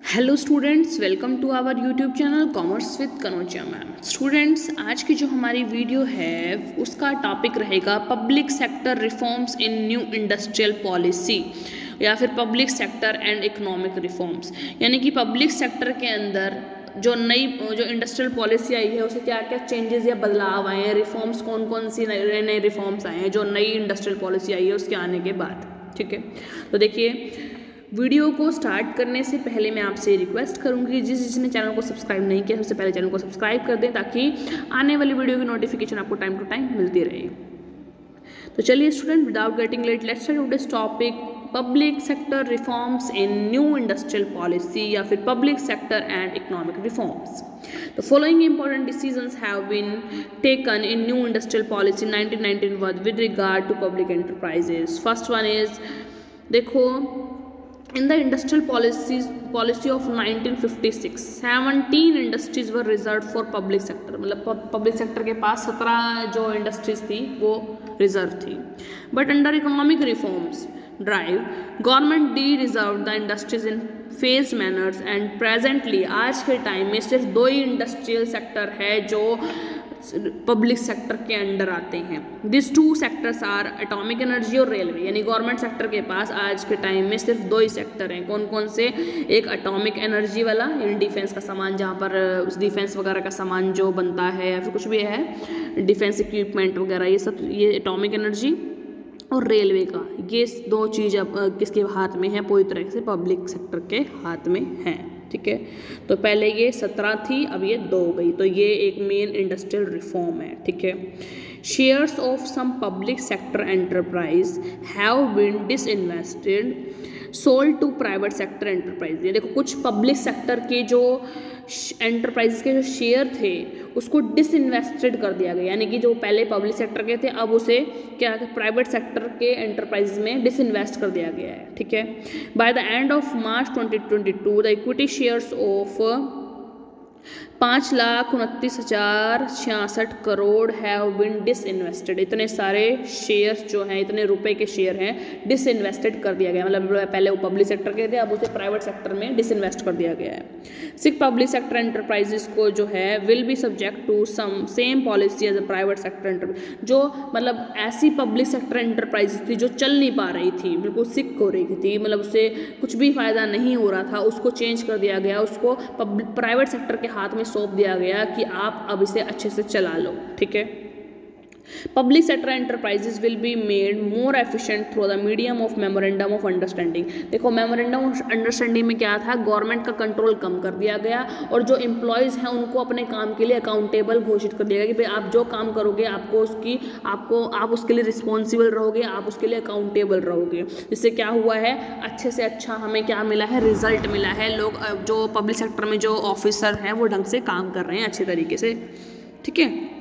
Hello students, welcome to our YouTube channel commerce with Kanoja ma'am. Students, आज की जो हमारी वीडियो है उसका टॉपिक रहेगा public sector reforms in new industrial policy या फिर public sector and economic reforms. यानी कि पब्लिक सेक्टर के अंदर जो इंडस्ट्रियल पॉलिसी आई है उससे क्या क्या चेंजेस या बदलाव आए हैं, रिफॉर्म्स कौन कौन सी नए नए रिफॉर्म्स आए हैं जो नई इंडस्ट्रियल पॉलिसी आई है उसके आने के बाद। ठीक है, तो देखिए वीडियो को स्टार्ट करने से पहले मैं आपसे रिक्वेस्ट करूंगी जिसने चैनल को सब्सक्राइब नहीं किया सबसे पहले चैनल को सब्सक्राइब कर दें ताकि आने वाली वीडियो की नोटिफिकेशन आपको टाइम टू टाइम मिलती रहे। तो चलिए student, without getting let let's start today's topic public sector reforms in new industrial policy या फिर public sector and economic reforms. The following important decisions have been taken in new industrial policy 1991 with regard to public enterprises. First one is, देखो, in the industrial policy of 1956 17 industries were reserved for public sector। मतलब public sector के पास 17 जो industries थी वो reserve थी। But under economic reforms drive government D reserve the industries in phase manners and presently आज के time में सिर्फ 2 ही इंडस्ट्रियल सेक्टर है जो पब्लिक सेक्टर के अंडर आते हैं। This 2 sectors are atomic energy और रेलवे। यानी गवर्नमेंट सेक्टर के पास आज के टाइम में सिर्फ 2 ही सेक्टर हैं। कौन कौन से? एक एटॉमिक एनर्जी वाला, यानी डिफेंस का सामान, जहाँ पर डिफेंस वगैरह का सामान जो बनता है या फिर कुछ भी है, डिफेंस इक्विपमेंट वगैरह, ये सब, ये एटॉमिक एनर्जी, और रेलवे का। ये 2 चीज़ अब किसके हाथ में है? पूरी तरह से पब्लिक सेक्टर के हाथ में है। ठीक है, तो पहले ये 17 थी, अब ये 2 हो गई, तो ये एक मेन इंडस्ट्रियल रिफॉर्म है। ठीक है, shares of some public sector enterprise have been disinvested sold to private sector enterprise. ये देखो, कुछ पब्लिक सेक्टर के जो एंटरप्राइज के जो शेयर थे उसको डिसइन्वेस्टेड कर दिया गया। यानी कि जो पहले पब्लिक सेक्टर के थे अब उसे क्या प्राइवेट सेक्टर के एंटरप्राइज में डिसइन्वेस्ट कर दिया गया है। ठीक है, by the end of March 2022 the equity shares of 5,29,066 crore have been disinvested. इतने सारे शेयर्स जो हैं, इतने रुपए के शेयर हैं, डिसइन्वेस्टेड कर दिया गया। मतलब पहले वो पब्लिक सेक्टर के थे, अब उसे प्राइवेट सेक्टर में डिसइन्वेस्ट कर दिया गया है। 6 पब्लिक सेक्टर एंटरप्राइजेस को जो है will be subject to some same policy as a private sector enterprise. जो मतलब ऐसी पब्लिक सेक्टर एंटरप्राइजेस थी जो चल नहीं पा रही थी, बिल्कुल सिक हो रही थी, मतलब उससे कुछ भी फायदा नहीं हो रहा था, उसको चेंज कर दिया गया, उसको प्राइवेट सेक्टर के हाथ में सौंप दिया गया कि आप अब इसे अच्छे से चला लो। ठीक है, public sector enterprises will be made more efficient through the medium of memorandum of understanding. देखो, मेमोरेंडम ऑफ अंडरस्टैंडिंग में क्या था? गवर्नमेंट का कंट्रोल कम कर दिया गया और जो एम्प्लॉयज़ हैं उनको अपने काम के लिए अकाउंटेबल घोषित कर दिया गया कि भाई आप जो काम करोगे आप उसके लिए रिस्पॉन्सिबल रहोगे, आप उसके लिए अकाउंटेबल रहोगे। इससे क्या हुआ है? अच्छे से अच्छा हमें क्या मिला है? रिजल्ट मिला है। लोग जो पब्लिक सेक्टर में जो ऑफिसर हैं वो ढंग से काम कर रहे हैं अच्छे तरीके से। ठीक है,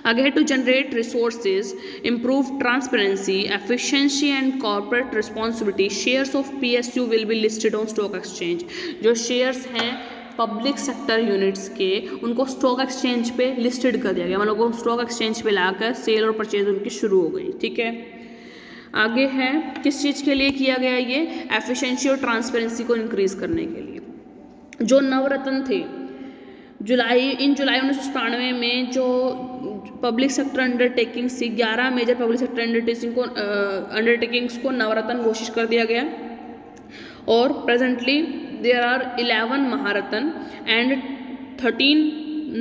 आगे है to generate resources, improve transparency, efficiency and corporate responsibility. Shares of PSU will be listed on stock exchange. जो शेयर्स हैं पब्लिक सेक्टर यूनिट्स के, उनको स्टॉक एक्सचेंज पे लिस्टेड कर दिया गया। मतलब वो स्टॉक एक्सचेंज पे लाकर सेल और परचेज उनकी शुरू हो गई। ठीक है, आगे है किस चीज़ के लिए किया गया? ये एफिशिएंसी और ट्रांसपेरेंसी को इंक्रीज करने के लिए। जो नवरत्न थे, जुलाई 1997 में जो पब्लिक सेक्टर अंडरटेकिंग्स थी, 11 मेजर पब्लिक सेक्टर अंडरटेकिंग्स को नवरत्न घोषित कर दिया गया। और presently there are 11 Maharatna and 13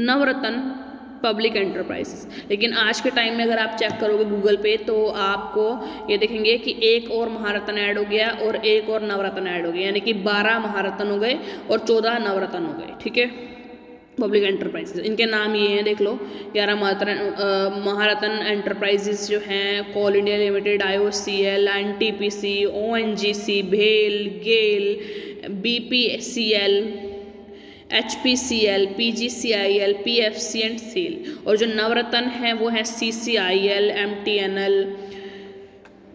Navratna public enterprises. लेकिन आज के टाइम में अगर आप चेक करोगे गूगल पे तो आपको ये देखेंगे कि एक और महारत्न ऐड हो गया और एक और नवरत्न ऐड हो गया। यानी कि 12 महारत्न हो गए और 14 नवरत्न हो गए। ठीक है, पब्लिक एंटरप्राइजेस, इनके नाम ये हैं, देख लो। 11 महारत्न एंटरप्राइजेस जो हैं coal India limited, IOCL, NTPC, ONGC, भेल, GAIL, BPCL, HPCL, PGCIL, PFC and SAIL. और जो नवरत्न हैं वो हैं CCIL, MTNL,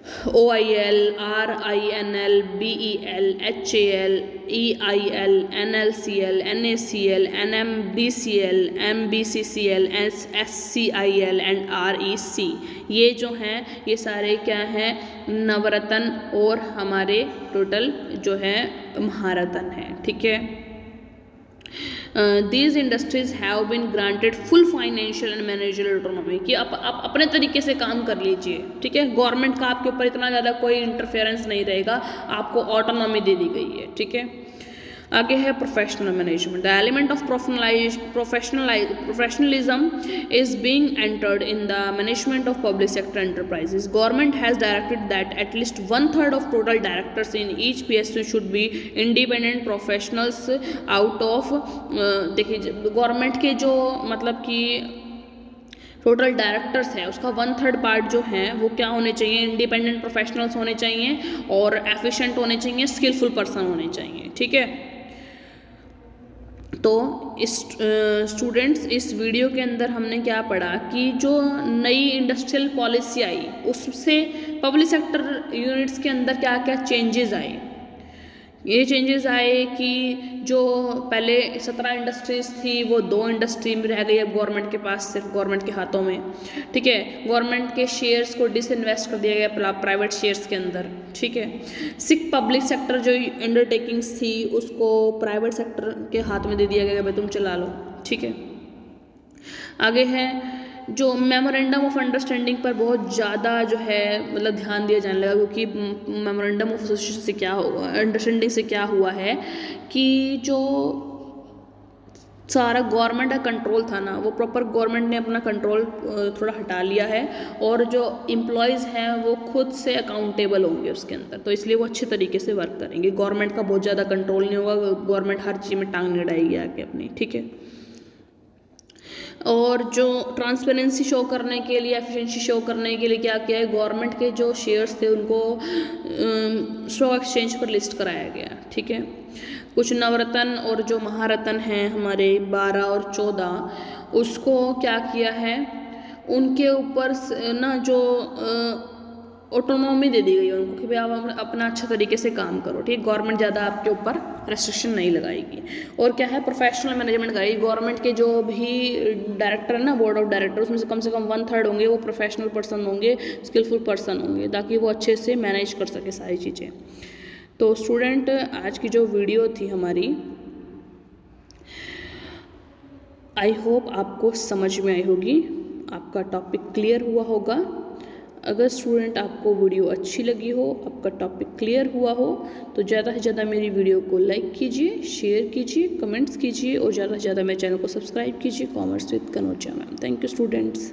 OIL, RINL, BEL, HAL, EIL, NLCL, NACL, NMDCL, MBCCL, SCIL and REC। ये जो हैं ये सारे क्या हैं, नवरत्न और हमारे टोटल जो है महारत्न हैं। ठीक है। These industries have been granted full financial and managerial autonomy कि आप अपने तरीके से काम कर लीजिए। ठीक है, गवर्नमेंट का आपके ऊपर इतना ज़्यादा कोई इंटरफेरेंस नहीं रहेगा, आपको ऑटोनॉमी दे दी गई है। ठीक है। आगे है professional management. The element of professionalism is being entered in the management of public sector enterprises. Government has directed that at least 1/3 of total directors in each PSU should be independent professionals out of, देखिए government के जो मतलब कि total directors है उसका 1/3 part जो है वो क्या होने चाहिए, इंडिपेंडेंट प्रोफेशनल्स होने चाहिए और एफिशिएंट होने चाहिए, स्किलफुल पर्सन होने चाहिए। ठीक है। तो इस स्टूडेंट्स इस वीडियो के अंदर हमने क्या पढ़ा कि जो नई इंडस्ट्रियल पॉलिसी आई उससे पब्लिक सेक्टर यूनिट्स के अंदर क्या क्या चेंजेस आए। ये चेंजेस आए कि जो पहले 17 इंडस्ट्रीज थी वो 2 इंडस्ट्री में रह गई अब गवर्नमेंट के पास, सिर्फ गवर्नमेंट के हाथों में। ठीक है। गवर्नमेंट के शेयर्स को डिसइन्वेस्ट कर दिया गया प्राइवेट शेयर्स के अंदर। ठीक है। 6 पब्लिक सेक्टर जो अंडरटेकिंग्स थी उसको प्राइवेट सेक्टर के हाथ में दे दिया गया, भाई तुम चला लो। ठीक है। आगे है जो मेमोरेंडम ऑफ अंडरस्टैंडिंग पर बहुत ज़्यादा जो है मतलब ध्यान दिया जाने लगा, क्योंकि मेमोरेंडम ऑफ एसोसिएशन से क्या हुआ, अंडरस्टैंडिंग से क्या हुआ है कि जो सारा गवर्नमेंट का कंट्रोल था ना वो प्रॉपर गवर्नमेंट ने अपना कंट्रोल थोड़ा हटा लिया है और जो एम्प्लॉयज़ हैं वो खुद से अकाउंटेबल होंगे उसके अंदर, तो इसलिए वो अच्छे तरीके से वर्क करेंगे। गवर्नमेंट का बहुत ज़्यादा कंट्रोल नहीं होगा, गवर्नमेंट हर चीज़ में टांग नहीं अड़ाएगी आके अपनी। ठीक है। और जो ट्रांसपेरेंसी शो करने के लिए, एफिशिएंसी शो करने के लिए क्या किया है, गवर्नमेंट के जो शेयर्स थे उनको स्टॉक एक्सचेंज पर लिस्ट कराया गया। ठीक है। कुछ नवरत्न और जो महारत्न हैं हमारे 12 और 14 उसको क्या किया है, उनके ऊपर ना जो ऑटोनॉमी दे दी गई है उनको कि भाई आप अपना अच्छा तरीके से काम करो। ठीक, गवर्नमेंट ज़्यादा आपके ऊपर रेस्ट्रिक्शन नहीं लगाएगी। और क्या है, प्रोफेशनल मैनेजमेंट करेगी। गवर्नमेंट के जो भी डायरेक्टर है ना, बोर्ड ऑफ डायरेक्टर, उसमें से कम 1/3 होंगे वो प्रोफेशनल पर्सन होंगे, स्किलफुल पर्सन होंगे, ताकि वो अच्छे से मैनेज कर सके सारी चीज़ें। तो स्टूडेंट आज की जो वीडियो थी हमारी, आई होप आपको समझ में आई होगी, आपका टॉपिक क्लियर हुआ होगा। अगर स्टूडेंट आपको वीडियो अच्छी लगी हो, आपका टॉपिक क्लियर हुआ हो, तो ज़्यादा से ज़्यादा मेरी वीडियो को लाइक कीजिए, शेयर कीजिए, कमेंट्स कीजिए और ज़्यादा से ज़्यादा मेरे चैनल को सब्सक्राइब कीजिए। Commerce with Kanoja ma'am. Thank you students.